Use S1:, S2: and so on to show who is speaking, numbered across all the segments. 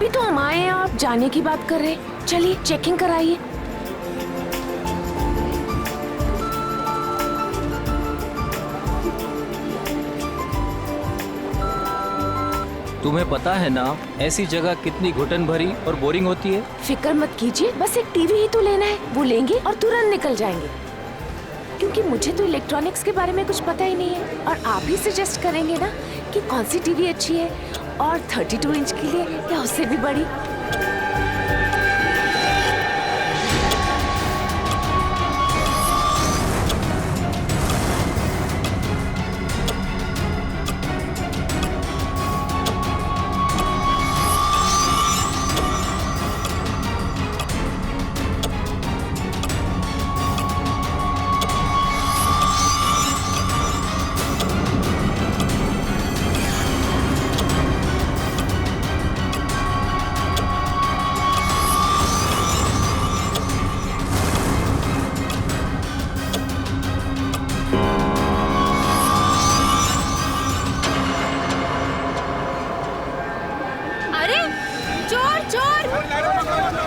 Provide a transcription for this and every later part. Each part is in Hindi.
S1: अभी तो हम आए हैं और जाने की बात कर रहे हैं। चलिए चेकिंग कराइए।
S2: तुम्हें पता है ना ऐसी जगह कितनी घुटन भरी और बोरिंग होती है।
S1: फिक्र मत कीजिए, बस एक टीवी ही तो लेना है, वो लेंगे और तुरंत निकल जाएंगे। क्योंकि मुझे तो इलेक्ट्रॉनिक्स के बारे में कुछ पता ही नहीं है और आप ही सजेस्ट करेंगे ना कि कौन सी टीवी अच्छी है और 32 इंच के लिए या उससे भी बड़ी।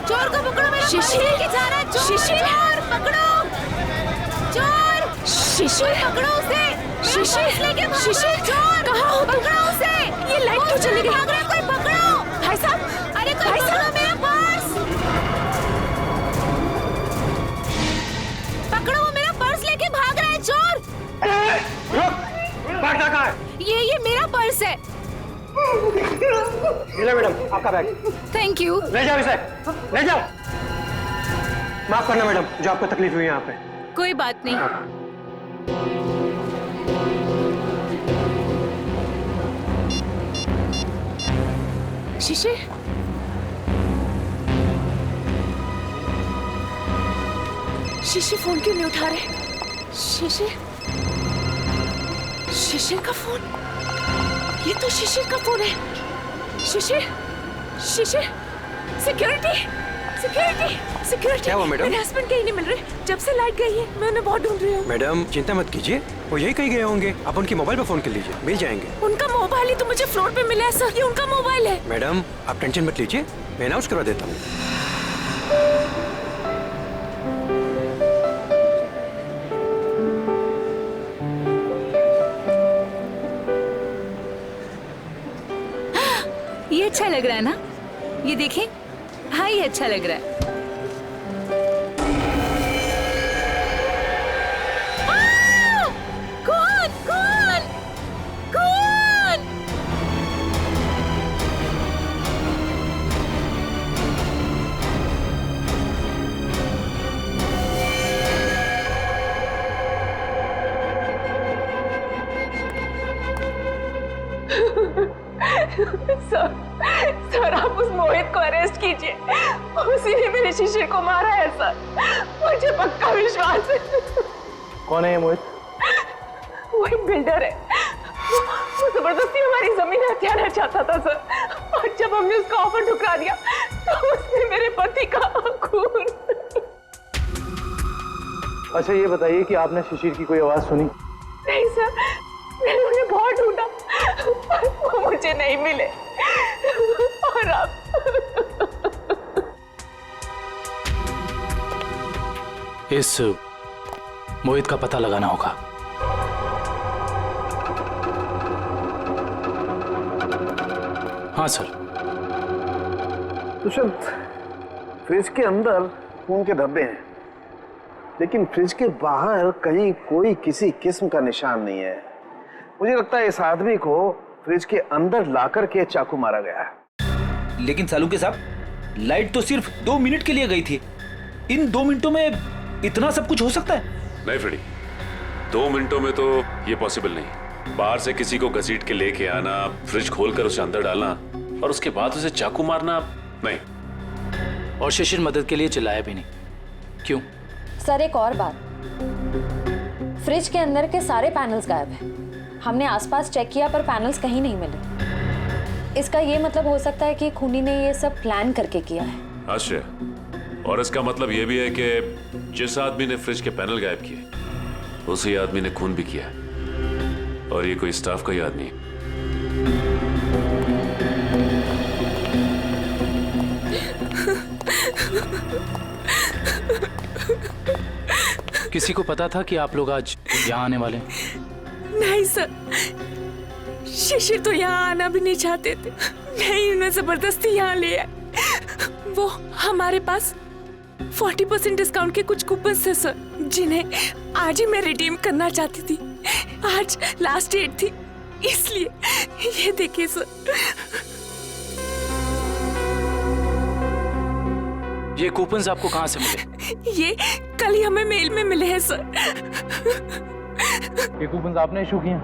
S1: चोर को पकड़ो मेरा। शिशिर जा रहा है। शिशिर पकड़ो। चोर शिशिर पकड़ो उसे। शिशिर लेके शिशिर चोर कहाँ हो? पकड़ो उसे। ये लाइट क्यों चली गई? भाग रहा है कोई, पकड़ो। भाई साहब, अरे कोई पकड़ो मेरा पर्स। पकड़ो, वो मेरा पर्स लेके भाग रहा है चोर।
S3: रुक, भागता कहाँ है?
S1: ये मेरा पर्स है।
S3: मिला मैडम आपका बैग।
S1: Thank you.
S3: ले जाओ इसे, ले जाओ। माफ करना मैडम, जो आपको तकलीफ हुई यहाँ पे।
S1: कोई बात नहीं। शिशिर, शिशिर फोन क्यों नहीं उठा रहे? शिशिर, शिशिर का फोन, ये तो शिशिर का फोन है। शिशिर, शिशिर, सिक्योरिटी, सिक्योरिटी, सिक्योरिटी।
S3: क्या हुआ मैडम?
S1: मेरे हस्बैंड कहीं नहीं मिल रहे। जब से लाइट गई है मैं उन्हें बहुत ढूंढ रही हूँ।
S3: मैडम चिंता मत कीजिए, वो यही कहीं गए होंगे। आप उनकी मोबाइल पर फोन कर लीजिए, मिल जाएंगे।
S1: उनका मोबाइल ही तो मुझे फ्लोर पे मिला है सर, ये उनका मोबाइल है।
S3: मैडम आप टेंशन मत लीजिए, मैं अनाउंस करवा देता हूँ।
S4: ये अच्छा लग रहा है ना? ये देखें। हाँ ये अच्छा लग रहा है।
S1: कौन कौन कौन? सर आप उस मोहित को अरेस्ट कीजिए, उसी ने मेरे शिशिर को मारा है सर, मुझे पक्का विश्वास है।
S3: कौन है ये मोहित?
S1: वो एक बिल्डर है, वो जबरदस्ती हमारी जमीन हथियाना चाहता था सर, और जब हमने उसका ऑफर ठुकरा दिया तो उसने मेरे पति का खून।
S5: अच्छा ये बताइए कि आपने शिशिर की कोई आवाज सुनी?
S1: नहीं सर, मैंने उन्हें बहुत ढूंढा, वो मुझे नहीं मिले। और आप
S6: इस मोहित का पता लगाना होगा। हाँ सर।
S5: तो शायद फ्रिज के अंदर खून के धब्बे हैं, लेकिन फ्रिज के बाहर कहीं कोई किसी किस्म का निशान नहीं है। मुझे लगता है इस आदमी को फ्रिज के अंदर लाकर के चाकू मारा गया है।
S2: लेकिन सालुके साहब, लाइट तो सिर्फ 2 मिनट के लिए गई थी। इन 2 मिनटों में इतना सब कुछ हो सकता है?
S7: नहीं फ्रेडी, 2 मिनटों में तो ये पॉसिबल नहीं। बाहर से किसी को घसीट के लेके आना, फ्रिज खोलकर उसे अंदर डालना और उसके बाद उसे चाकू मारना, नहीं।
S6: और शिशिर मदद के लिए चिल्लाया भी नहीं। क्यों?
S8: सर एक और बात, फ्रिज के अंदर के सारे पैनल्स गायब हैं। हमने आसपास चेक किया पर पैनल्स कहीं नहीं मिले। इसका ये मतलब हो सकता है कि खूनी ने ये सब प्लान करके किया है।
S7: आश्चर्य। और इसका मतलब ये भी है कि जिस आदमी ने फ्रिज के पैनल गायब किए उसी आदमी ने खून भी किया, और ये कोई स्टाफ का ही आदमी है।
S6: किसी को पता था कि आप लोग आज यहाँ आने वाले हैं?
S1: नहीं सर, शिशिर तो यहाँ आना भी नहीं चाहते थे, नहीं उन्हें जबरदस्ती यहाँ ले आए। वो हमारे पास 40% डिस्काउंट के कुछ कूपन थे सर, जिन्हें आज ही मैं रिडीम करना चाहती थी। आज लास्ट डेट थी, इसलिए ये देखिए सर।
S6: ये कूपन्स आपको कहाँ से मिले?
S1: ये कल ही हमें मेल में मिले हैं सर।
S6: ये कूपन्स आपने इशू किए हैं?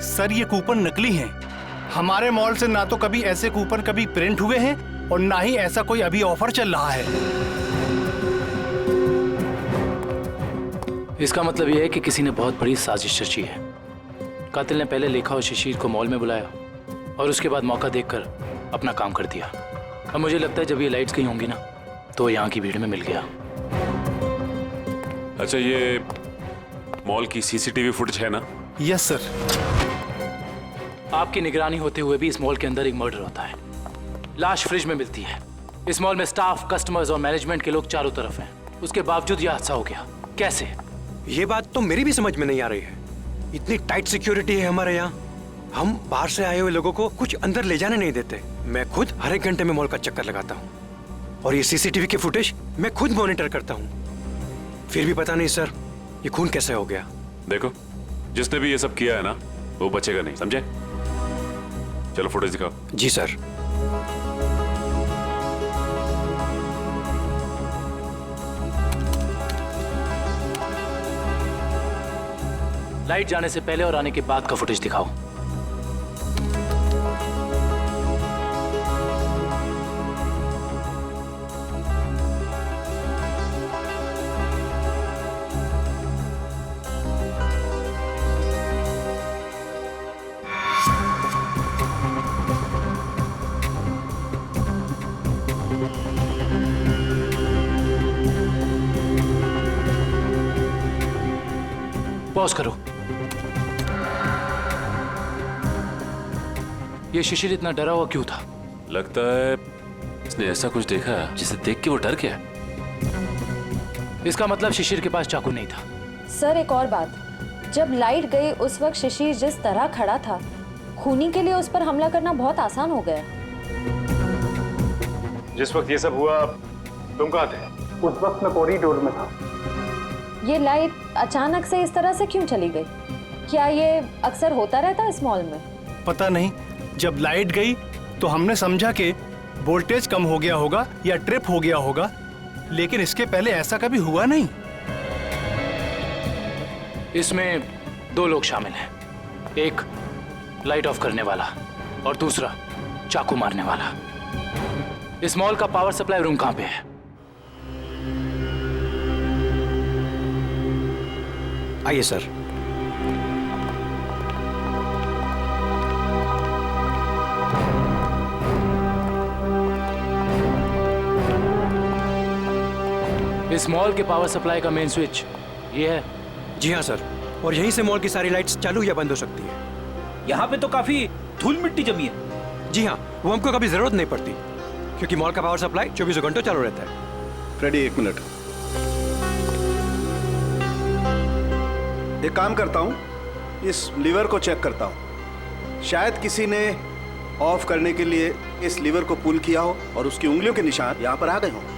S9: सर ये कूपन नकली हैं। हमारे मॉल से ना तो कभी ऐसे कूपन कभी प्रिंट हुए हैं और ना ही ऐसा कोई अभी ऑफर चल रहा है।
S6: इसका मतलब यह है कि किसी ने बहुत बड़ी साजिश रची है। कातिल ने पहले लेखा और शिशिर को मॉल में बुलाया और उसके बाद मौका देखकर अपना काम कर दिया। अब मुझे लगता है जब ये लाइट्स गई होंगी ना तो यहाँ की भीड़ में मिल गया।
S7: अच्छा, ये मॉल की सीसीटीवी फुटेज है ना?
S9: Yes sir.
S6: आपकी निगरानी होते हुए भी इस मॉल के अंदर एक मर्डर होता है। लाश फ्रिज में मिलती है। इस मॉल में स्टाफ, कस्टमर्स और मैनेजमेंट के लोग चारों तरफ हैं। उसके बावजूद यह हादसा हो गया। कैसे?
S3: ये बात तो मेरी भी समझ में नहीं आ रही है। इतनी टाइट सिक्योरिटी है हमारे यहाँ, हम बाहर से आए हुए लोगों को कुछ अंदर ले जाने नहीं देते। मैं खुद हर एक घंटे में मॉल का चक्कर लगाता हूँ और ये सीसीटीवी की फुटेज मैं खुद मॉनिटर करता हूँ। फिर भी पता नहीं सर, ये खून कैसे हो गया।
S7: देखो, जिसने भी ये सब किया है ना, वो बचेगा नहीं, समझे? चलो फुटेज दिखाओ।
S3: जी सर।
S6: लाइट जाने से पहले और आने के बाद का फुटेज दिखाओ। पॉज करो। ये शिशिर इतना डरा हुआ क्यों था?
S7: लगता है इसने ऐसा कुछ देखा जिसे देख के वो डर गया।
S6: इसका मतलब शिशिर के पास चाकू नहीं था।
S8: सर एक और बात, जब लाइट गई उस वक्त शिशिर जिस तरह खड़ा था, खूनी के लिए उस पर हमला करना बहुत आसान हो गया।
S5: जिस वक्त ये सब हुआ तुम कहाँ थे?
S3: उस वक्त मैं कॉरिडोर में था।
S8: ये लाइट अचानक से इस तरह से क्यों चली गई? क्या ये अक्सर होता रहता है इस मॉल में?
S9: पता नहीं, जब लाइट गई तो हमने समझा कि वोल्टेज कम हो गया होगा या ट्रिप हो गया होगा, लेकिन इसके पहले ऐसा कभी हुआ नहीं।
S6: इसमें दो लोग शामिल हैं, एक लाइट ऑफ करने वाला और दूसरा चाकू मारने वाला। इस मॉल का पावर सप्लाई रूम कहां पे है?
S3: आइए सर।
S6: इस मॉल के पावर सप्लाई का मेन स्विच ये है?
S3: जी हाँ सर, और यहीं से मॉल की सारी लाइट्स चालू या बंद हो सकती है।
S2: यहाँ पे तो काफी धूल मिट्टी जमी है।
S3: जी हाँ, वो हमको कभी जरूरत नहीं पड़ती क्योंकि मॉल का पावर सप्लाई 24 घंटों चालू रहता है।
S5: फ्रेडी एक मिनट, एक काम करता हूँ, इस लीवर को चेक करता हूँ। शायद किसी ने ऑफ करने के लिए इस लीवर को पुल किया हो और उसकी उंगलियों के निशान यहाँ पर आ गए हों।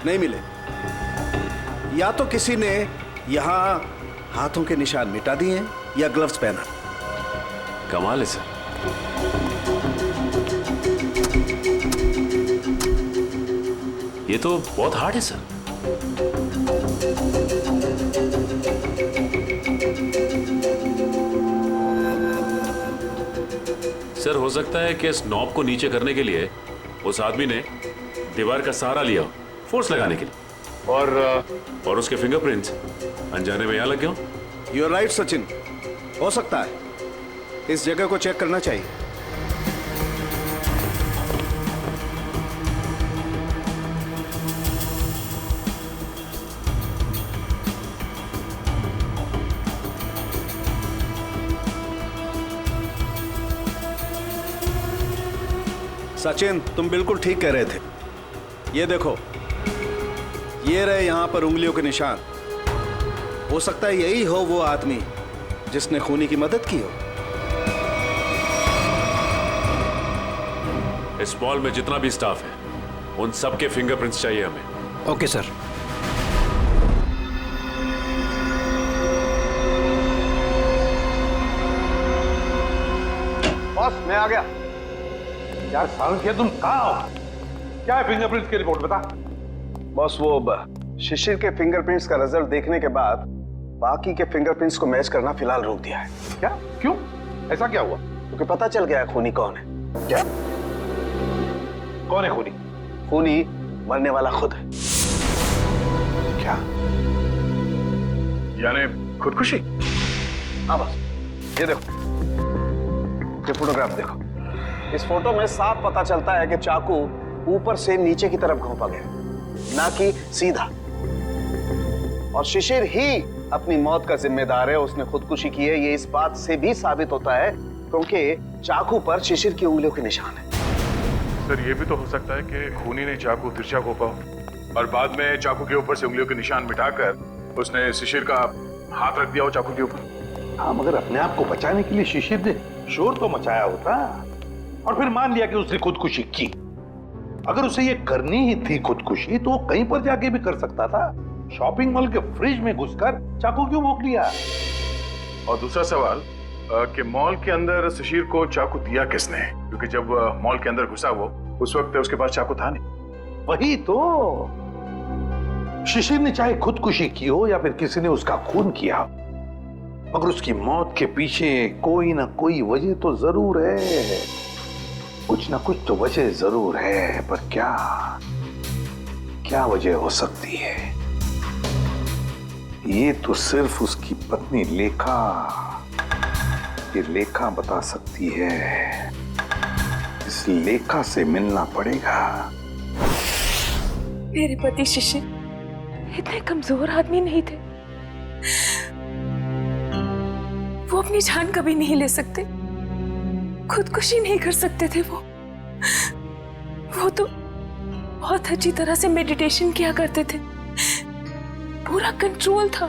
S5: नहीं मिले। या तो किसी ने यहाँ हाथों के निशान मिटा दिए हैं या ग्लव्स पहना।
S7: कमाल है सर। ये तो बहुत हार्ड है सर। सर हो सकता है कि इस नॉब को नीचे करने के लिए उस आदमी ने दीवार का सहारा लिया हो, फोर्स लगाने के लिए, और उसके फिंगरप्रिंट्स अनजाने में यहाँ लग गए हो।
S5: यू आर राइट सचिन, हो सकता है। इस जगह को चेक करना चाहिए। सचिन, तुम बिल्कुल ठीक कह रहे थे। ये देखो, ये रहे यहां पर उंगलियों के निशान। हो सकता है यही हो वो आदमी जिसने खूनी की मदद की हो।
S7: इस मॉल में जितना भी स्टाफ है उन सबके फिंगरप्रिंट्स चाहिए हमें।
S3: Okay sir.
S10: बॉस, मैं आ गया। यार सालंकिया, तुम कहाँ हो? क्या है फिंगरप्रिंट्स की रिपोर्ट, बता।
S5: बॉस, वो शिशिर के फिंगरप्रिंट्स का रिजल्ट देखने के बाद बाकी के फिंगरप्रिंट्स को मैच करना फिलहाल रोक दिया है।
S10: क्या? क्यों? ऐसा क्या हुआ?
S5: क्योंकि पता चल गया है खूनी कौन है। क्या?
S10: कौन है खूनी?
S5: खूनी मरने वाला खुद है।
S10: क्या? यानी खुदकुशी?
S5: हाँ बॉस, ये देखो, ये फोटोग्राफ देखो। इस फोटो में साफ पता चलता है कि चाकू ऊपर से नीचे की तरफ घोंपा गया, ना कि सीधा। और शिशिर ही अपनी मौत का जिम्मेदार है, उसने खुदकुशी की है। ये इस बात से भी साबित होता है क्योंकि चाकू पर शिशिर की उंगलियों के निशान है।
S10: सर, ये भी तो हो सकता है कि खूनी ने चाकू तिरछा घोंपा हो और बाद में चाकू के ऊपर से उंगलियों के निशान मिटाकर उसने शिशिर का हाथ रख दिया हो चाकू के ऊपर। हाँ, मगर अपने आप को बचाने के लिए शिशिर ने शोर तो मचाया होता, और फिर मान लिया कि उसने खुदकुशी की। अगर उसे ये करनी ही थी खुदकुशी, तो वो कहीं पर जाके भी कर सकता था। शॉपिंग मॉल के फ्रिज में घुसकर चाकू क्यों भोंक लिया? और दूसरा सवाल कि मॉल के अंदर शिशिर को चाकू दिया किसने? क्योंकि जब मॉल के अंदर घुसा वो, उस वक्त उसके पास चाकू था नहीं। वही तो, शिशिर ने चाहे खुदकुशी की हो या फिर किसी ने उसका खून किया, मगर उसकी मौत के पीछे कोई ना कोई वजह तो जरूर है। कुछ ना कुछ तो वजह जरूर है, पर क्या वजह हो सकती है? ये तो सिर्फ उसकी पत्नी लेखा बता सकती है। इस लेखा से मिलना पड़ेगा।
S1: मेरे पति शिशिर इतने कमजोर आदमी नहीं थे। वो अपनी जान कभी नहीं ले सकते, खुदकुशी नहीं कर सकते थे। वो तो बहुत अच्छी तरह से मेडिटेशन किया करते थे। पूरा कंट्रोल था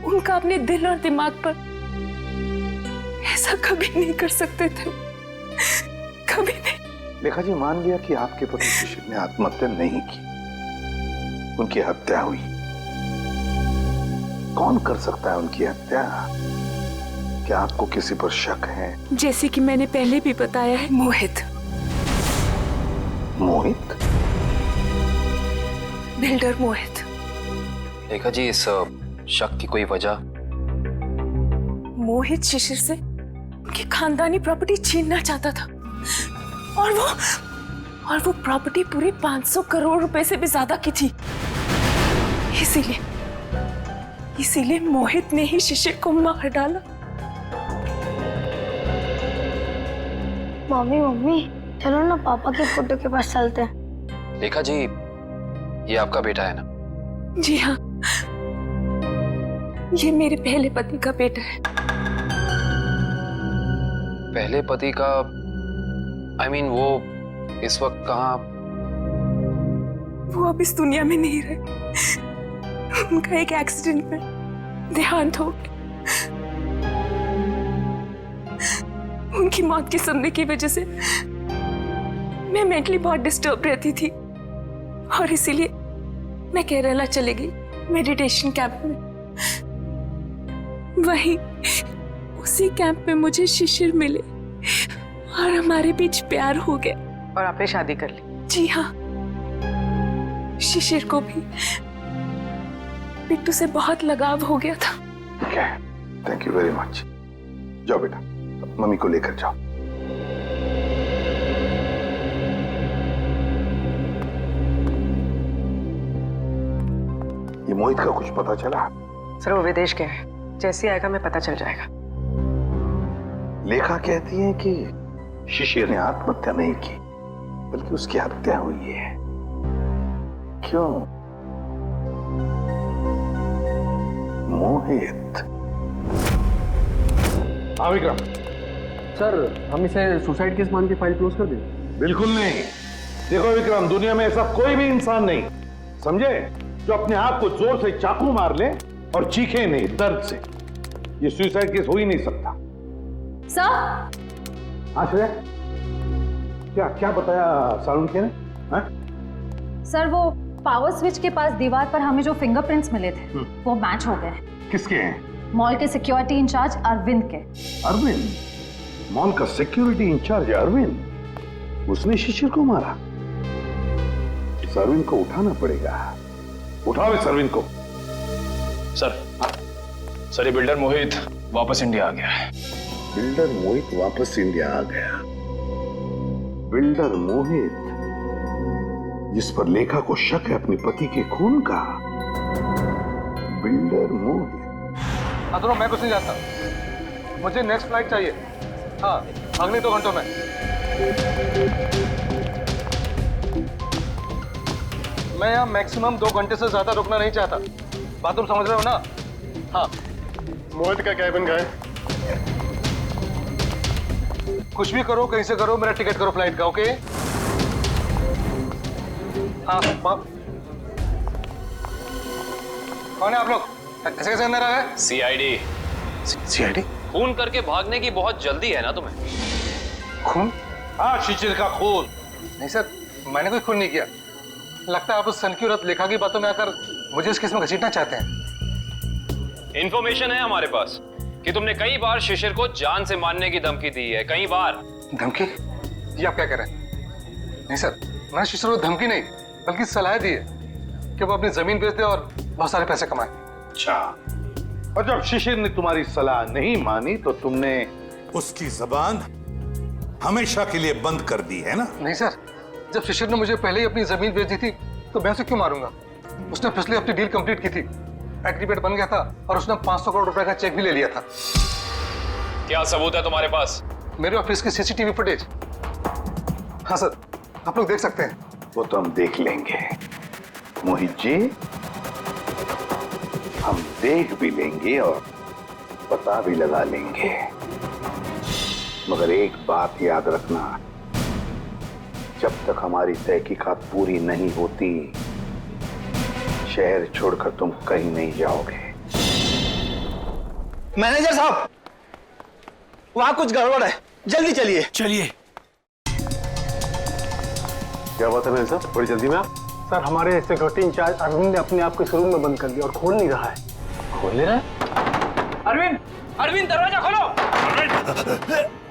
S1: उनका अपने दिल और दिमाग पर। ऐसा कभी नहीं कर सकते थे, कभी नहीं।
S10: लेखा जी, मान लिया कि आपके पति शिशिर ने आत्महत्या नहीं की, उनकी हत्या हुई। कौन कर सकता है उनकी हत्या? क्या आपको किसी पर शक है?
S1: जैसे कि मैंने पहले भी बताया है, मोहित।
S10: मोहित?
S1: बिल्डर मोहित।
S11: लेखा जी, इस शक की कोई वजह?
S1: मोहित शिशिर से उनकी खानदानी प्रॉपर्टी छीनना चाहता था, और वो प्रॉपर्टी पूरे 500 करोड़ रुपए से भी ज्यादा की थी। इसीलिए मोहित ने ही शिशिर को मार डाला।
S12: मम्मी, चलो ना पापा के फोटो के पास चलते हैं।
S11: लेखा जी, ये आपका बेटा है ना?
S1: जी हाँ, ये मेरे पहले पति का बेटा है।
S11: पहले पति का? I mean, वो इस वक्त कहाँ?
S1: वो अब इस दुनिया में नहीं रहे। उनका एक एक्सीडेंट में देहांत हो गया। उनकी मौत के सुनने की वजह से मैं मेंटली बहुत डिस्टर्ब रहती थी, और इसीलिए मैं केरला चली गई मेडिटेशन कैंप में। वहीं उसी कैंप में मुझे शिशिर मिले और हमारे बीच प्यार हो गया।
S13: और आपने शादी कर ली?
S1: जी हाँ, शिशिर को भी बिट्टू से बहुत लगाव हो गया था।
S10: Thank you very much. जाओ बेटा, मम्मी को लेकर जाओ। ये मोहित का कुछ पता चला?
S13: सर वो विदेश गया है, जैसे आएगा मैं पता चल जाएगा।
S10: लेखा कहती है कि शिशिर ने आत्महत्या नहीं की, बल्कि उसकी हत्या हुई है। क्यों? मोहित। हाँ विक्रम।
S5: सर हम इसे सुसाइड केस मान के फाइल क्लोज कर दें?
S10: बिल्कुल नहीं। देखो विक्रम, दुनिया में ऐसा कोई भी इंसान नहीं, समझे, जो अपने आप को जोर से चाकू मार ले और चीखे नहीं दर्द से। ये सुसाइड केस हो ही नहीं सकता।
S8: सर।
S10: आश्रय, क्या क्या बताया सालुंखे ने? हाँ?
S8: सर वो पावर स्विच के पास दीवार पर हमें जो फिंगरप्रिंट्स मिले थे वो मैच हो गए।
S10: किसके हैं?
S8: मॉल के सिक्योरिटी इंचार्ज अरविंद के।
S10: अरविंद? मॉल का सिक्योरिटी इंचार्ज अरविंद? उसने शिशिर को मारा? इस अरविंद को उठाना पड़ेगा। उठाओ इस अरविंद को।
S6: सर ये बिल्डर मोहित वापस इंडिया आ गया है।
S10: बिल्डर मोहित वापस इंडिया आ गया? बिल्डर मोहित जिस पर लेखा को शक है अपने पति के खून का? बिल्डर मोहित।
S5: हाँ दोनों, मैं कुछ नहीं जानता, मुझे नेक्स्ट फ्लाइट चाहिए। हाँ, अगले 2 घंटों में। मैं यहाँ मैक्सिमम 2 घंटे से ज्यादा रुकना नहीं चाहता। बात तुम समझ रहे हो ना? हाँ। मोहित का कैबिन का है। कुछ भी करो, कहीं से करो, मेरा टिकट करो फ्लाइट का, ओके? हाँ। कौन है आप लोग? ऐसे कैसे अंदर आ गए?
S11: सीआईडी।
S5: सीआईडी?
S11: खून करके भागने की बहुत जल्दी है ना तुम्हें?
S5: खून?
S10: हाँ, शिशिर का खून।
S5: नहीं सर, मैंने कोई खून नहीं किया। लगता है आप उस सन की औरत लेखा की बातों में आकर मुझे इस केस में घसीटना चाहते हैं।
S11: इंफॉर्मेशन है हमारे पास कि तुमने कई बार शिशिर को जान से मारने की धमकी दी है, कई बार।
S5: धमकी? ये आप क्या कह रहे हैं? नहीं सर, मैंने शिशिर को धमकी नहीं, बल्कि सलाह दी है कि वो अपनी जमीन बेच दे और बहुत सारे पैसे कमाए।
S10: अच्छा, और जब शिशिर ने तुम्हारी सलाह नहीं मानी तो तुमने उसकी जबान हमेशा के लिए बंद कर दी है ना?
S5: नहीं सर, जब शिशिर ने मुझे पहले ही अपनी जमीन बेच दी थी तो मैं उसे क्यों मारूंगा? उसने पिछले हफ्ते डील कंप्लीट की थी, एग्रीमेंट बन गया था और उसने 500 करोड़ रुपए का चेक भी ले लिया था।
S11: क्या सबूत है तुम्हारे पास?
S5: मेरे ऑफिस की सीसीटीवी फुटेज। हाँ सर, आप लोग देख सकते हैं।
S10: वो तो हम देख लेंगे मोहित जी, हम देख भी लेंगे और पता भी लगा लेंगे, मगर एक बात याद रखना, जब तक हमारी तहकीकात पूरी नहीं होती शहर छोड़कर तुम कहीं नहीं जाओगे।
S5: मैनेजर साहब, वहां कुछ गड़बड़ है, जल्दी चलिए।
S9: चलिए।
S10: क्या बात है मैनेजर साहब, बड़ी जल्दी में आप?
S5: सर, हमारे सिक्योरिटी इंचार्ज अरविंद ने अपने आप को इस रूम में बंद कर दिया और खोल नहीं रहा है।
S6: खोल ले रहा है?
S11: अरविंद, अरविंद दरवाजा खोलो।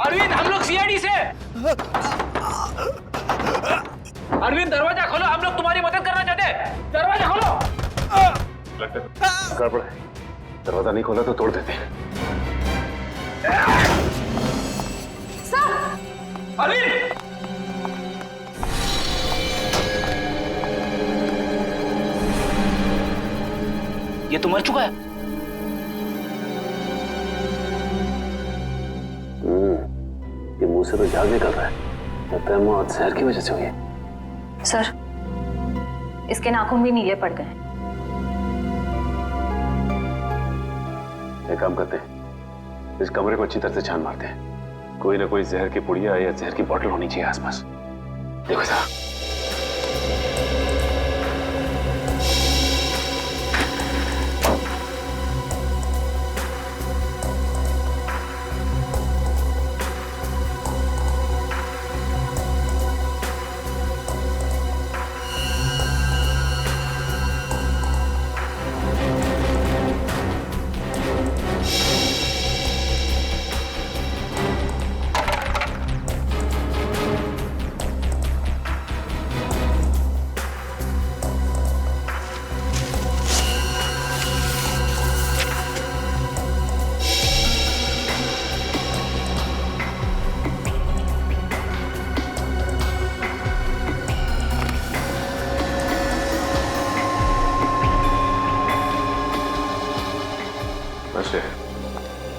S11: अरविंद, हम लोग सीआईडी से। अरविंद दरवाजा खोलो, हम लोग तुम्हारी मदद करना चाहते हैं। दरवाजा खोलो।
S10: गड़बड़ है, दरवाजा नहीं खोला तो तोड़ देते हैं।
S11: अरविंद!
S2: ये तो मर चुका है।
S14: ये मुंह से तो झाग निकल रहा है, लगता है मौत जहर की वजह से हुई है।
S8: सर, इसके नाखून भी नीले पड़ गए।
S14: एक काम करते हैं, इस कमरे को अच्छी तरह से छान मारते हैं। कोई ना कोई जहर की पुड़िया या जहर की बोतल होनी चाहिए आसपास। देखो साहब,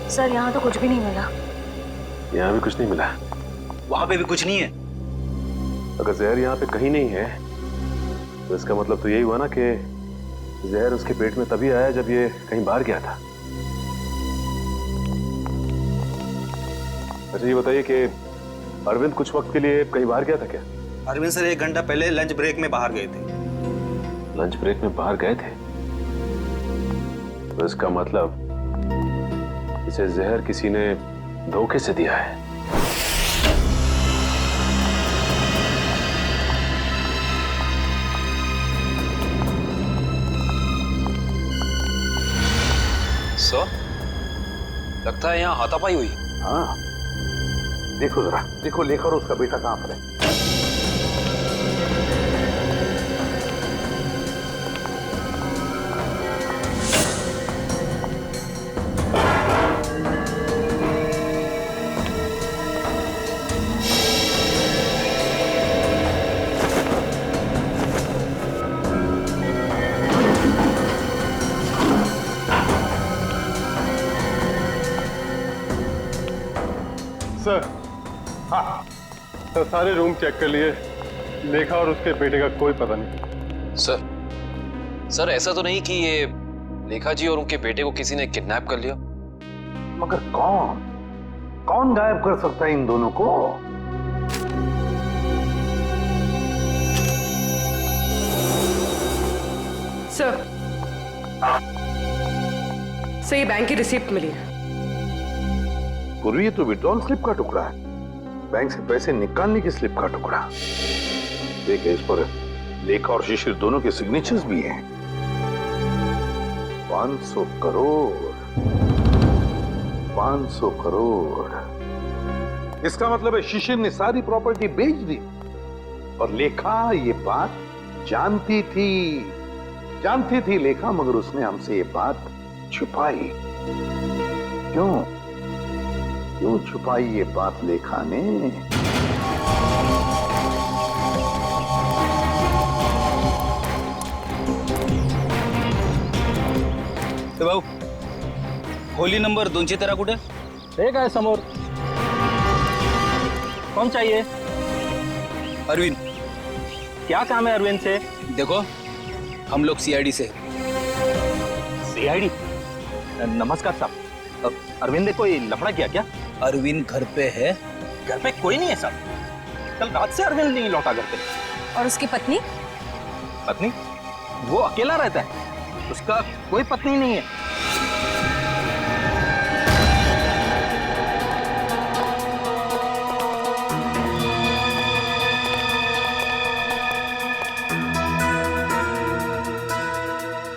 S13: सर यहाँ तो कुछ भी नहीं मिला।
S14: यहाँ भी कुछ नहीं मिला?
S2: वहां पे भी कुछ नहीं है।
S14: अगर जहर यहाँ पे कहीं नहीं है तो इसका मतलब तो यही हुआ ना कि जहर उसके पेट में तभी आया जब ये कहीं बाहर गया था। अच्छा ये बताइए कि अरविंद कुछ वक्त के लिए कहीं बाहर गया था क्या?
S2: अरविंद सर 1 घंटा पहले लंच ब्रेक में बाहर गए थे।
S14: लंच ब्रेक में बाहर गए थे? तो इसका मतलब इसे जहर किसी ने धोखे से दिया है।
S11: सर, लगता है यहाँ हाथापाई हुई।
S10: हाँ, देखो जरा, देखो लेखा और उसका बेटा कहां पर है।
S9: सर, हाँ सर, सारे रूम चेक कर लिए। लेखा और उसके बेटे का कोई पता नहीं।
S11: सर ऐसा तो नहीं कि ये लेखा जी और उनके बेटे को किसी ने किडनैप कर लिया?
S10: मगर कौन गायब कर सकता है इन दोनों को?
S13: सर, ये बैंक की रिसिप्ट मिली है।
S10: पूर्वी, ये तो विड्रॉल स्लिप का टुकड़ा है, बैंक से पैसे निकालने की स्लिप का टुकड़ा। देखिए इस पर लेखा और शिशिर दोनों के सिग्नेचर्स भी हैं। 500 करोड़, 500 करोड़। इसका मतलब है शिशिर ने सारी प्रॉपर्टी बेच दी और लेखा ये बात जानती थी लेखा, मगर उसने हमसे ये बात छुपाई। क्यों छुपाई ये बात लेखा ने?
S2: तो भाऊ, खोली नंबर 213 कुठे?
S6: ठीक है समोर। कौन चाहिए?
S2: अरविंद।
S6: क्या काम है अरविंद से?
S2: देखो, हम लोग सीआईडी से।
S6: सीआईडी? नमस्कार साहब, अरविंद ने कोई लफड़ा किया क्या?
S2: अरविंद घर पे है।
S6: घर पे कोई नहीं है साहब, कल रात से अरविंद नहीं लौटा घर पे।
S8: और उसकी पत्नी?
S6: पत्नी? वो अकेला रहता है, उसका कोई पत्नी नहीं है।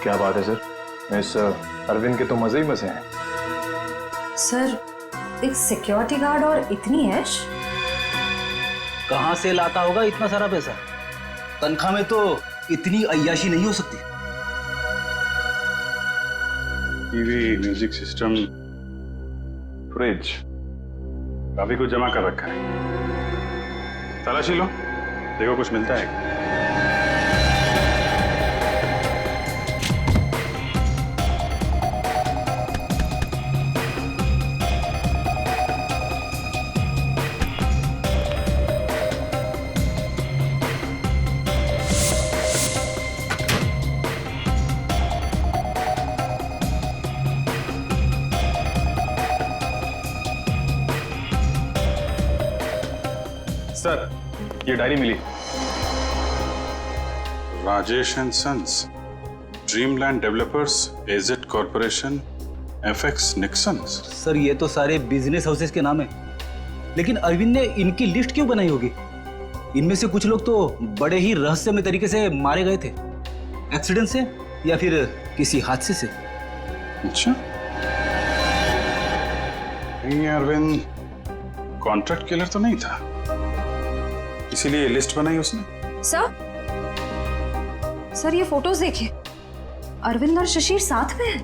S9: क्या बात है सर, इस अरविंद के तो मजे ही मजे हैं।
S8: सर, एक सिक्योरिटी गार्ड और इतनी ऐश?
S2: कहां से लाता होगा इतना सारा पैसा? तनख्वाह में तो इतनी अय्याशी नहीं हो सकती।
S10: टीवी, म्यूजिक सिस्टम, फ्रिज, काफी कुछ जमा कर रखा है। तलाशी लो, देखो कुछ मिलता है।
S9: सर, ये डायरी मिली।
S10: Rajesh and Sons, Dreamland Developers, A Z Corporation, FX Nixons.
S2: Sir, ये तो सारे बिजनेस हाउसेस के नाम है, लेकिन अरविंद ने इनकी लिस्ट क्यों बनाई होगी? इनमें से कुछ लोग तो बड़े ही रहस्यमय तरीके से मारे गए थे, एक्सीडेंट से या फिर किसी हादसे से।
S10: अच्छा, ये अरविंद कॉन्ट्रैक्ट किलर तो नहीं था, इसीलिए लिस्ट बनाई उसने।
S8: सर, ये फोटोज देखिए, अरविंद और शिशिर साथ में हैं।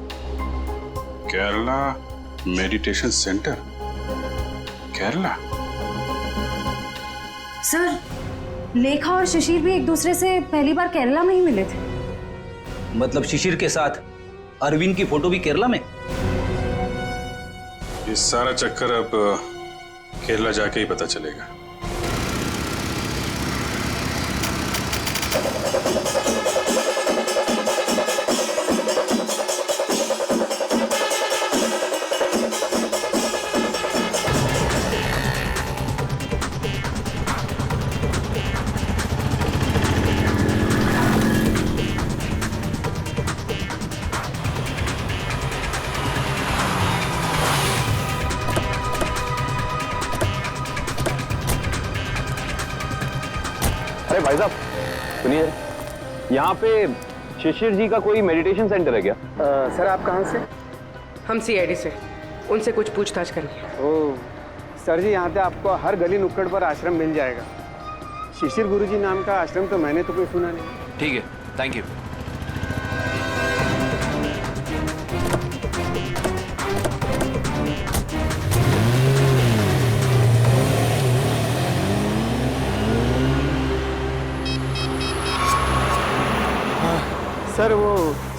S10: Kerala meditation centre, Kerala.
S8: Sir, लेखा और शिशिर भी एक दूसरे से पहली बार केरला में ही मिले थे।
S2: मतलब शिशिर के साथ अरविंद की फोटो भी केरला में?
S10: ये सारा चक्कर अब केरला जाके ही पता चलेगा।
S14: अरे भाई साहब सुनिए, यहाँ पे शिशिर जी का कोई मेडिटेशन सेंटर है क्या?
S13: सर आप कहाँ से? हम सीआईडी से, उनसे कुछ पूछताछ करनी है।
S15: ओह सर जी, यहाँ पे आपको हर गली नुक्कड़ पर आश्रम मिल जाएगा। शिशिर गुरुजी नाम का आश्रम तो मैंने तो कोई सुना नहीं।
S6: ठीक है, थैंक यू।
S15: सर वो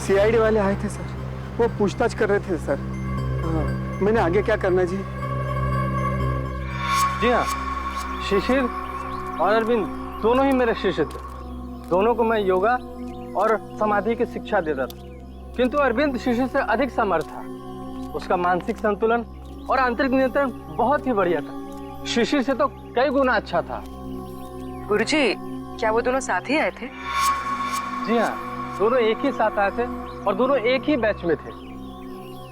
S15: सीआईडी वाले आए थे सर, वो पूछताछ कर रहे थे सर। हाँ, मैंने आगे क्या करना जी? जी हाँ, शिशिर और अरविंद दोनों ही मेरे शिष्य थे। दोनों को मैं योगा और समाधि की शिक्षा देता था, किंतु अरविंद शिशिर से अधिक समर्थ था। उसका मानसिक संतुलन और आंतरिक नियंत्रण बहुत ही बढ़िया था। शिशिर से तो कई गुना अच्छा था।
S13: गुरुजी, क्या वो दोनों साथ ही आए थे?
S15: जी हाँ, दोनों एक ही साथ आए थे और दोनों एक ही बैच में थे।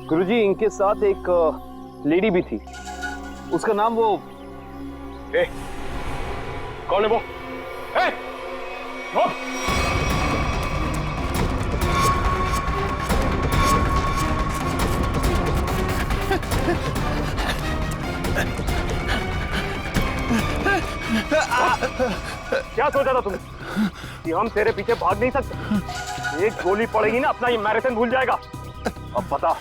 S14: गुरुजी, इनके साथ एक लेडी भी थी, उसका नाम वो कौन है वो?
S9: क्या सोचा था तुमने कि हम तेरे पीछे भाग नहीं सकते? एक गोली पड़ेगी ना, अपना ये मैराथन भूल जाएगा। अब बता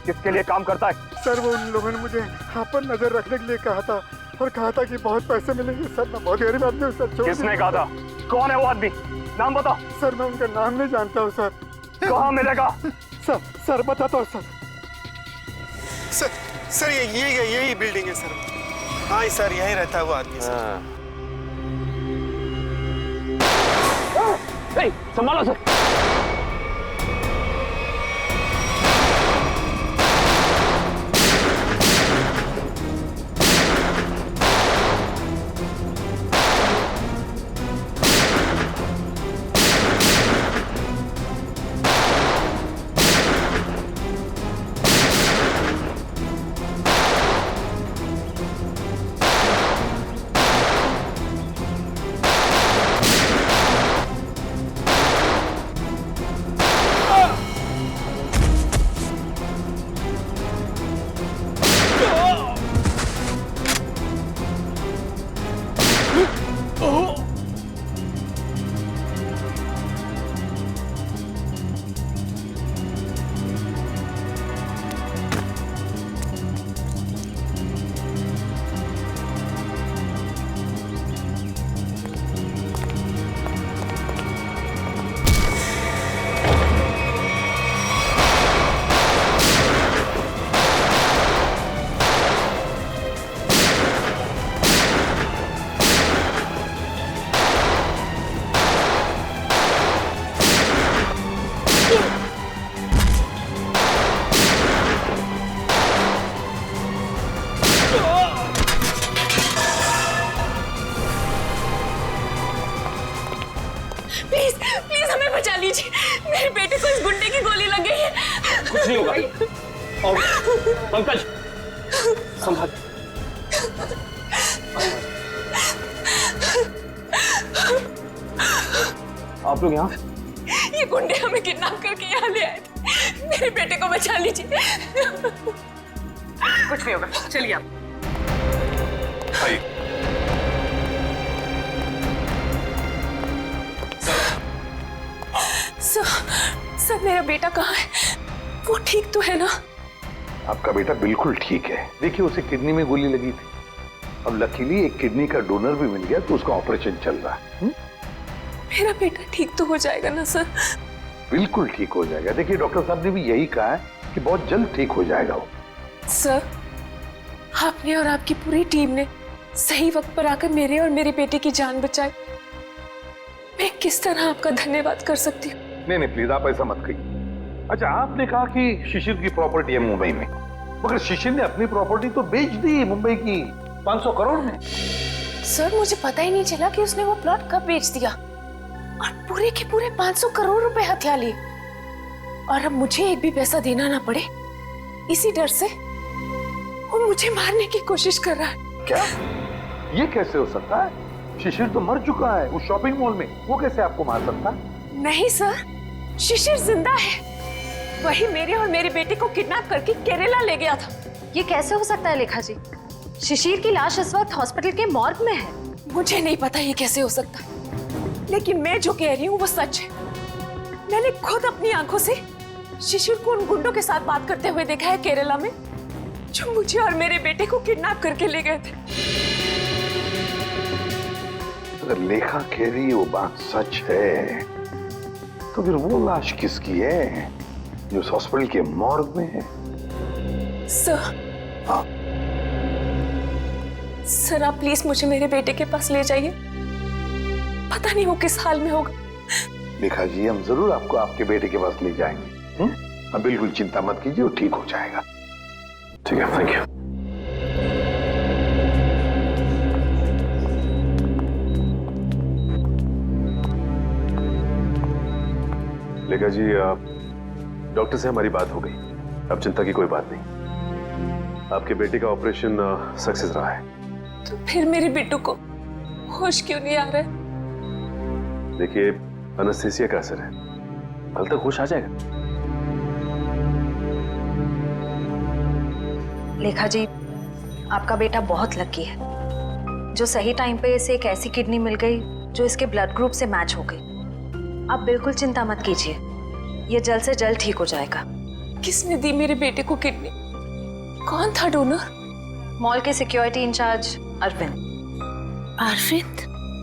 S9: किसके लिए काम करता है?
S15: सर वो उन लोगों ने मुझे यहाँ पर नजर रखने के लिए कहा था और कहा था कि बहुत पैसे मिलेंगे। सर मैं बहुत गरीब आदमी हूँ सर।
S9: किसने कहा था? कौन है वो आदमी? नाम बता।
S15: सर मैं उनका नाम नहीं जानता हूँ सर।
S9: कहाँ मिलेगा?
S15: सर बताता हूँ सर। सर यही बिल्डिंग है सर। हाँ सर, यही रहता है वो आदमी सर।
S14: संभालो सर।
S1: प्लीज हमें बचा लीजिए। मेरे बेटे को इस गुंडे की गोली लग गई है।
S14: कुछ नहीं होगा। और पंकज संभाल। आप लोग यहाँ?
S1: ये गुंडे हमें किडनैप करके यहाँ ले आए थे। मेरे बेटे को बचा लीजिए।
S13: कुछ नहीं होगा, चलिए आप।
S1: सर मेरा बेटा कहाँ है? वो ठीक तो है ना?
S10: आपका बेटा बिल्कुल ठीक है। देखिए उसे किडनी में गोली लगी थी, अब लकीली एक किडनी का डोनर भी मिल गया तो उसका ऑपरेशन चल रहा है।
S1: मेरा बेटा ठीक तो हो जाएगा ना सर?
S10: बिल्कुल ठीक हो जाएगा। देखिए डॉक्टर साहब ने भी यही कहा है कि बहुत जल्द ठीक हो जाएगा वो।
S1: सर
S16: आपने और आपकी पूरी टीम ने सही वक्त पर आकर मेरे और मेरे बेटे की जान बचाई। मैं किस तरह आपका धन्यवाद कर सकती हूँ?
S10: नहीं प्लीज आप ऐसा मत कहिए। अच्छा, आपने कहा कि शिशिर की प्रॉपर्टी है मुंबई में, मगर शिशिर ने अपनी प्रॉपर्टी तो बेच दी मुंबई की 500 करोड़ में।
S16: सर, मुझे पता ही नहीं चला कि उसने वो प्लॉट कब बेच दिया और पूरे के पूरे 500 करोड़ रुपए हथिया लिए। और अब मुझे एक भी पैसा देना ना पड़े, इसी डर से वो मुझे मारने की कोशिश कर रहा है।
S10: क्या? ये कैसे हो सकता है? शिशिर तो मर चुका है उस शॉपिंग मॉल में, वो कैसे आपको मार सकता है?
S16: नहीं सर, शिशिर जिंदा है। वही मेरे और मेरे बेटे को किडनैप करके केरला ले गया था।
S8: ये कैसे हो सकता है लेखा जी? शिशिर की लाश इस वक्त हॉस्पिटल के मॉर्ग में है।
S16: मुझे नहीं पता ये कैसे हो सकता है, लेकिन मैं जो कह रही हूँ वो सच है। मैंने खुद अपनी आंखों से शिशिर को उन गुंडों के साथ बात करते हुए देखा है केरला में, जो मुझे और मेरे बेटे को किडनैप करके ले गए थे।
S10: अगर लेखा कह रही है वो बात सच है, तो फिर वो लाश किसकी है जो उस हॉस्पिटल के मॉर्ग में है?
S16: सर,
S10: हाँ?
S16: सर आप प्लीज मुझे मेरे बेटे के पास ले जाइए। पता नहीं वो किस हाल में होगा।
S10: लेखा जी, हम जरूर आपको आपके बेटे के पास ले जाएंगे। अब बिल्कुल चिंता मत कीजिए, वो ठीक हो जाएगा। ठीक है, थैंक यू।
S14: लेखा जी, डॉक्टर से हमारी बात हो गई, अब चिंता की कोई बात नहीं। आपके बेटे का ऑपरेशन सक्सेस रहा है।
S16: तो फिर मेरे बेटू को होश क्यों नहीं आ रहा है?
S14: देखिए, एनेस्थीसिया का असर है, कल तक होश आ जाएगा।
S8: लेखा जी, आपका बेटा बहुत लकी है जो सही टाइम पे इसे एक ऐसी किडनी मिल गई जो इसके ब्लड ग्रुप से मैच हो गई। आप बिल्कुल चिंता मत कीजिए, ये जल्द से जल्द ठीक हो जाएगा।
S16: किसने दी मेरे बेटे को किडनी? कौन था डोनर?
S8: मॉल के सिक्योरिटी इंचार्ज अरविंद।
S16: अरविंद?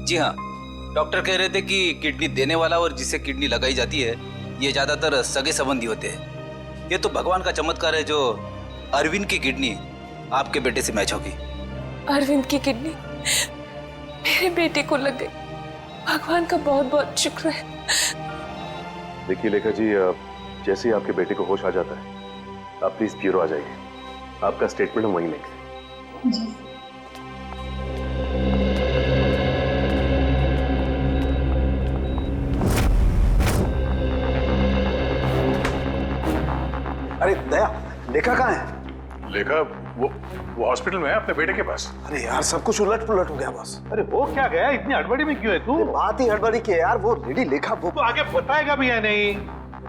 S2: जी हाँ, डॉक्टर कह रहे थे कि किडनी देने वाला और जिसे किडनी लगाई जाती है ये ज्यादातर सगे संबंधी होते हैं। ये तो भगवान का चमत्कार है जो अरविंद की किडनी आपके बेटे से मैच होगी।
S16: अरविंद की किडनी मेरे बेटे को लग गई। भगवान का बहुत बहुत शुक्र है।
S14: देखिए लेखा जी, जैसे ही आपके बेटे को होश आ जाता है, आप प्लीज ब्यूरो आ जाइए। आपका स्टेटमेंट हम वहीं लेंगे।
S8: जी।
S5: अरे दया, लेखा कहाँ है?
S10: लेखा वो हॉस्पिटल में है अपने बेटे के पास।
S5: अरे यार, सब कुछ उलट पुलट हो गया बॉस।
S10: अरे हो क्या गया? इतनी हड़बड़ी में क्यों है तू?
S5: बात ही हड़बड़ी की है यार। वो लेडी लेखा वो
S10: तो आगे बताएगा भी या नहीं?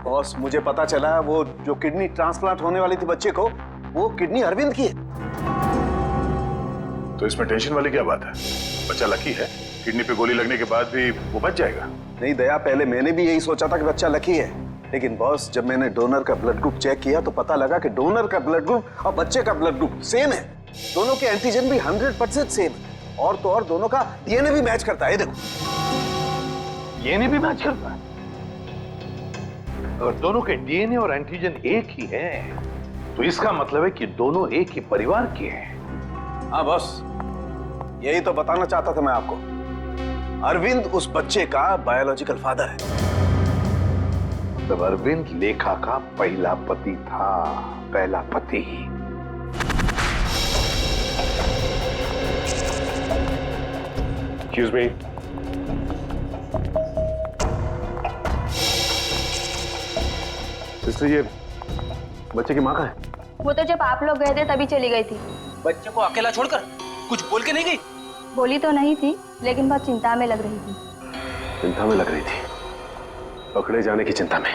S5: बॉस, मुझे पता चला वो जो किडनी ट्रांसप्लांट होने वाली थी बच्चे को, वो किडनी अरविंद की है।
S10: तो इसमें टेंशन वाली क्या बात है? बच्चा लकी है, किडनी पे गोली लगने के बाद भी वो बच जाएगा।
S5: नहीं दया, पहले मैंने भी यही सोचा था कि बच्चा लकी है, लेकिन बॉस जब मैंने डोनर का ब्लड ग्रुप चेक किया तो पता लगा कि डोनर का ब्लड ग्रुप और बच्चे का ब्लड ग्रुप सेम है। दोनों के एंटीजन भी 100% सेम है, और तो और दोनों का डीएनए भी मैच करता है। देखो,
S10: डीएनए भी मैच करता है। अगर दोनों के डीएनए और एंटीजन एक ही है तो इसका मतलब है कि दोनों एक ही परिवार के हैं।
S5: हाँ बॉस, यही तो बताना चाहता था मैं आपको। अरविंद उस बच्चे का बायोलॉजिकल फादर है।
S10: तब अरविंद लेखा का पहला पति था, पहला पति।
S14: Excuse me. सिस्टर, ये बच्चे की माँ कहाँ है?
S12: वो तो जब आप लोग गए थे तभी चली गई थी।
S2: बच्चे को अकेला छोड़कर कुछ बोल के नहीं गई?
S12: बोली तो नहीं थी, लेकिन बहुत चिंता में लग रही थी।
S14: चिंता में लग रही थी? पकड़े जाने की चिंता में?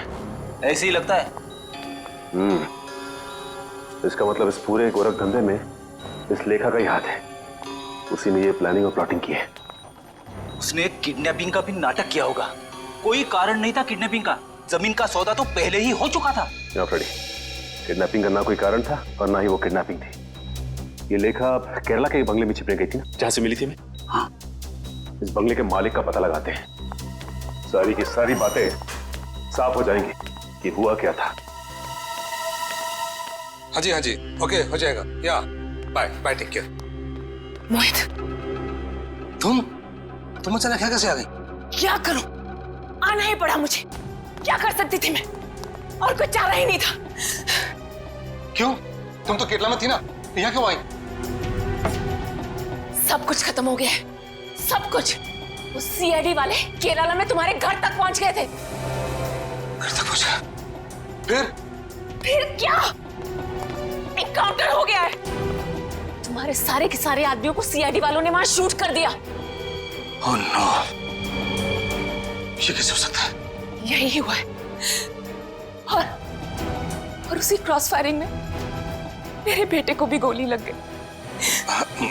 S2: ऐसे ही लगता है।
S14: इसका मतलब इस पूरे गोरख धंधे में इस लेखा का ही हाथ है। उसी ने ये प्लानिंग और प्लॉटिंग की है।
S2: उसने किडनैपिंग का भी नाटक किया होगा। कोई कारण नहीं था किडनैपिंग का। जमीन का सौदा तो पहले ही हो चुका था।
S14: फ्रेडी, किडनैपिंग का ना कोई कारण था और ना ही वो किडनैपिंग थी। ये लेखा केरला के बंगले में छिपने गई थी ना, जहां से मिली थी हमें।
S2: हाँ,
S14: इस बंगले के मालिक का पता लगाते हैं। सारी की सारी बातें साफ हो जाएंगी कि हुआ क्या था।
S17: हाँ जी, ओके, हो जाएगा। या बाय बाय, टेक केयर।
S16: मोहित,
S17: तुम अचानक यहाँ कैसे आ गई?
S16: क्या करूं? आना ही पड़ा मुझे। क्या कर सकती थी मैं? और कुछ चारा ही नहीं था।
S17: क्यों? तुम तो केरला में थी ना, यहाँ क्यों आई?
S16: सब कुछ खत्म हो गया है, सब कुछ। उस सीआईडी वाले केरला में तुम्हारे घर तक पहुंच गए थे।
S17: घर तक पहुंच गया?
S16: फिर क्या? एनकाउंटर हो गया है। तुम्हारे सारे के सारे आदमियों को सीआईडी वालों ने वहां शूट कर दिया।
S17: ओह नो, ये कैसे हो सकता है?
S16: यही हुआ है। और उसी क्रॉस फायरिंग में मेरे बेटे को भी गोली लग गई।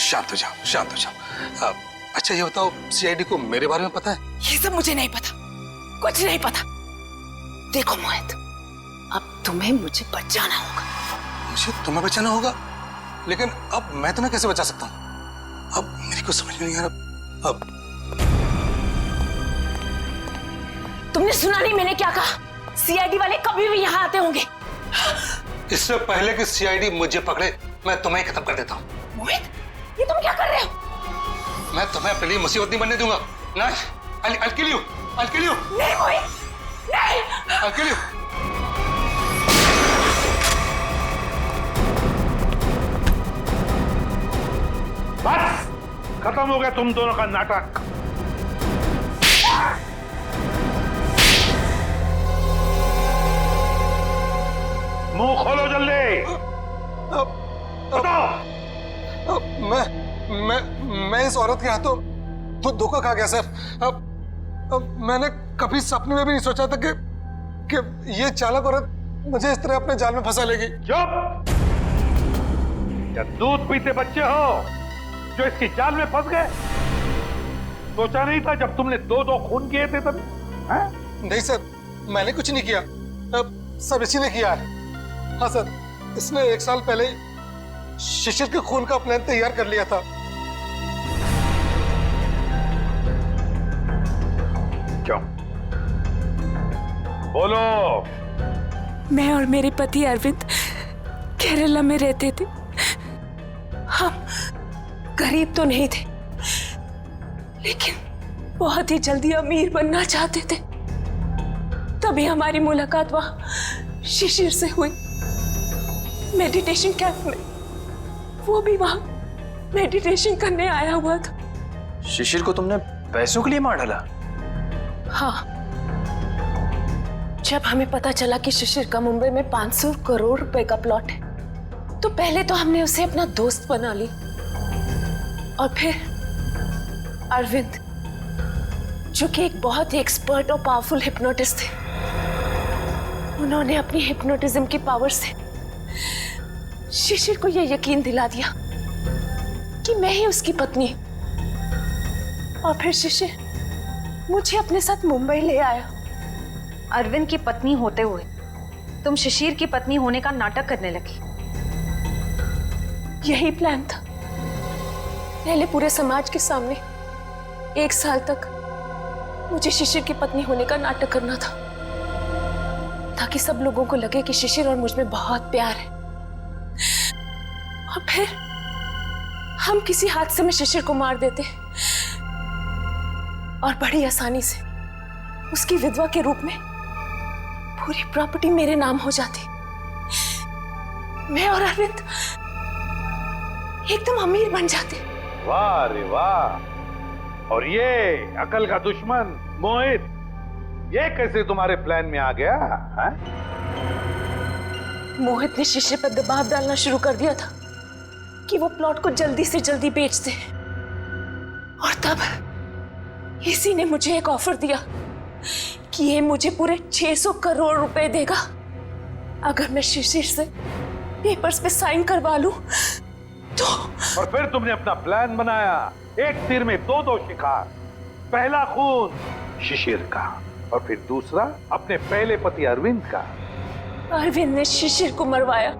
S17: शांत हो जाओ, शांत हो जाओ। अच्छा ये बताओ, सीआईडी को मेरे बारे में पता है?
S16: ये सब मुझे नहीं पता, कुछ नहीं पता। देखो मोहित, अब तुम्हें मुझे बचाना होगा।
S17: मुझे तुम्हें बचाना होगा? लेकिन अब मैं तुम्हें कैसे बचा सकता हूँ? अब मेरी को समझ में नहीं आ रहा। अब
S16: तुमने सुना नहीं मैंने क्या कहा? सीआईडी वाले कभी भी यहाँ आते होंगे।
S17: इससे पहले कि सीआईडी मुझे पकड़े, मैं तुम्हें खत्म कर देता हूँ।
S16: मोहित, ये तुम क्या कर रहे हो?
S17: मैं तुम्हें अपने लिए मुसीबत नहीं बनने दूंगा। नहीं, I'll kill you, I'll kill you।
S16: नहीं मोहित, नहीं।
S17: I'll kill you।
S10: बस खत्म हो गया तुम दोनों का नाटक। मुंह खोलो जल्दी। बताओ।
S17: मैं इस औरत के हाथों तो धोखा खा गया सर। अब मैंने कभी सपने में भी नहीं सोचा था कि ये चालाक औरत मुझे इस तरह अपने जाल में फंसा लेगी।
S10: चुप! क्या दूध पीते बच्चे हो जो इसकी जाल में फंस गए? सोचा नहीं था जब तुमने दो खून किए थे तभी?
S17: नहीं सर, मैंने कुछ नहीं किया। सब इसी ने किया है। हाँ सर, इसने 1 साल पहले शिशिर के खून का प्लान तैयार कर लिया था।
S10: क्यों? बोलो।
S16: मैं और मेरे पति अरविंद केरला में रहते थे। हम गरीब तो नहीं थे, लेकिन बहुत ही जल्दी अमीर बनना चाहते थे। तभी हमारी मुलाकात वहां शिशिर से हुई, मेडिटेशन कैंप में। वो भी वहां मेडिटेशन करने आया हुआ था।
S3: शिशिर को तुमने पैसों के लिए मार डाला?
S16: हाँ, जब हमें पता चला कि शिशिर का मुंबई में 500 करोड़ रुपए का प्लॉट है, तो पहले तो हमने उसे अपना दोस्त बना ली, और फिर अरविंद, जो कि एक बहुत ही एक्सपर्ट और पावरफुल हिप्नोटिस्ट थे, उन्होंने अपनी हिप्नोटिज्म की पावर से शिशिर को यह यकीन दिला दिया कि मैं ही उसकी पत्नी हूं। और फिर शिशिर मुझे अपने साथ मुंबई ले आया।
S8: अरविंद की पत्नी होते हुए तुम शिशिर की पत्नी होने का नाटक करने लगी।
S16: यही प्लान था। पहले पूरे समाज के सामने 1 साल तक मुझे शिशिर की पत्नी होने का नाटक करना था, ताकि सब लोगों को लगे कि शिशिर और मुझ में बहुत प्यार है। और फिर हम किसी हादसे में शिशिर को मार देते और बड़ी आसानी से उसकी विधवा के रूप में पूरी प्रॉपर्टी मेरे नाम हो जाती। मैं और अरविंद एकदम अमीर बन जाते।
S10: वाह रे वाह! और ये अकल का दुश्मन मोहित, ये कैसे तुम्हारे प्लान में आ गया? है?
S16: मोहित ने शिशिर पर दबाव डालना शुरू कर दिया था कि वो प्लॉट को जल्दी से जल्दी बेच दे। और तब इसी ने मुझे एक ऑफर दिया कि ये मुझे पूरे 600 करोड़ रुपए देगा अगर मैं शिशिर से पेपर्स पे साइन करवा लूं तो।
S10: और फिर तुमने अपना प्लान बनाया, एक तीर में दो शिकार। पहला खून शिशिर का, और फिर दूसरा अपने पहले पति अरविंद का।
S16: अरविंद ने शिशिर को मरवाया।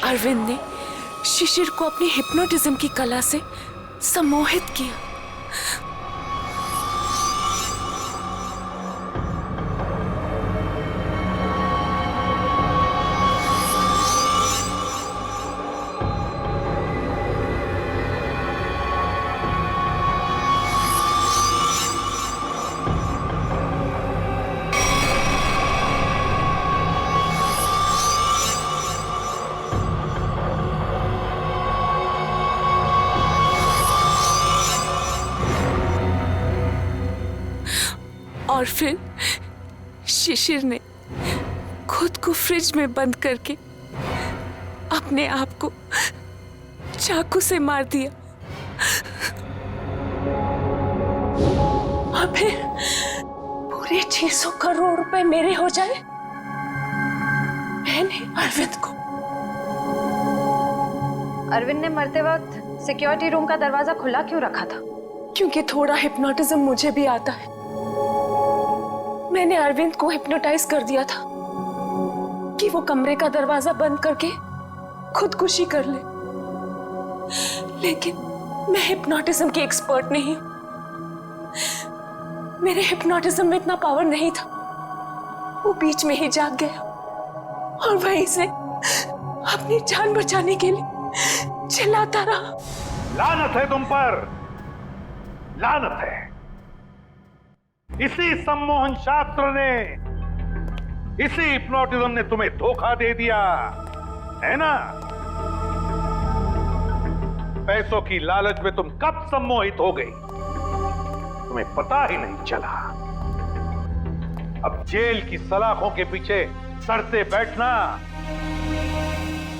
S16: अरविंद ने शिशिर को अपनी हिप्नोटिज्म की कला से सम्मोहित किया। और फिर शिशिर ने खुद को फ्रिज में बंद करके अपने आप को चाकू से मार दिया। और फिर पूरे 600 करोड़ रुपए मेरे हो जाए। मैंने अरविंद को।
S8: अरविंद ने मरते वक्त सिक्योरिटी रूम का दरवाजा खुला क्यों रखा था?
S16: क्योंकि थोड़ा हिप्नोटिज्म मुझे भी आता है। मैंने अरविंद को हिप्नोटाइज कर दिया था कि वो कमरे का दरवाजा बंद करके खुदकुशी कर ले। लेकिन मैं हिप्नोटिज्म की एक्सपर्ट नहीं हूं। मेरे हिप्नोटिज्म में इतना पावर नहीं था। वो बीच में ही जाग गया और वहीं से अपनी जान बचाने के लिए चिल्लाता रहा।
S10: लानत है तुम पर, लानत है। इसी सम्मोहन शास्त्र ने, इसी हिप्नोटिज्म ने तुम्हें धोखा दे दिया है ना? पैसों की लालच में तुम कब सम्मोहित हो गई, तुम्हें पता ही नहीं चला। अब जेल की सलाखों के पीछे सड़ते बैठना,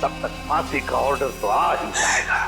S10: तब तक फांसी का ऑर्डर तो आ ही जाएगा।